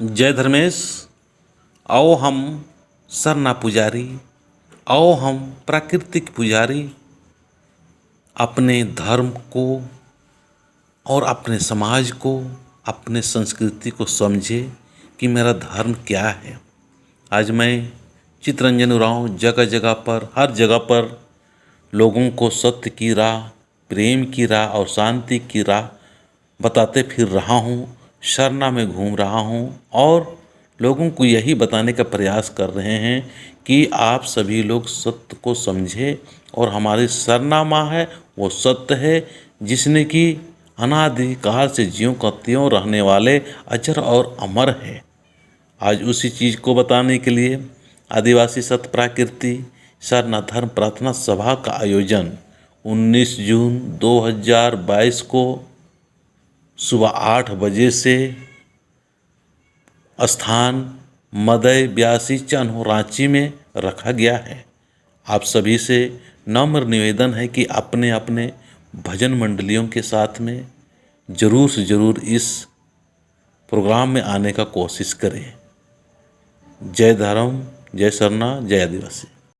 जय धर्मेश। आओ हम सरना पुजारी, आओ हम प्राकृतिक पुजारी अपने धर्म को और अपने समाज को, अपने संस्कृति को समझे कि मेरा धर्म क्या है। आज मैं चित्तरंजन उरांव जगह जगह पर, हर जगह पर लोगों को सत्य की राह, प्रेम की राह और शांति की राह बताते फिर रहा हूँ। सरना में घूम रहा हूँ और लोगों को यही बताने का प्रयास कर रहे हैं कि आप सभी लोग सत्य को समझें और हमारी सरना माँ है वो सत्य है, जिसने कि अनादिकाल से ज्यों का त्यों रहने वाले अजर और अमर है। आज उसी चीज़ को बताने के लिए आदिवासी सत्य प्राकृति सरना धर्म प्रार्थना सभा का आयोजन 19 जून 2022 को सुबह 8 बजे से स्थान मदई ब्यासी चन्हो रांची में रखा गया है। आप सभी से नम्र निवेदन है कि अपने अपने भजन मंडलियों के साथ में ज़रूर से ज़रूर इस प्रोग्राम में आने का कोशिश करें। जय धर्म, जय सरना, जय आदिवासी।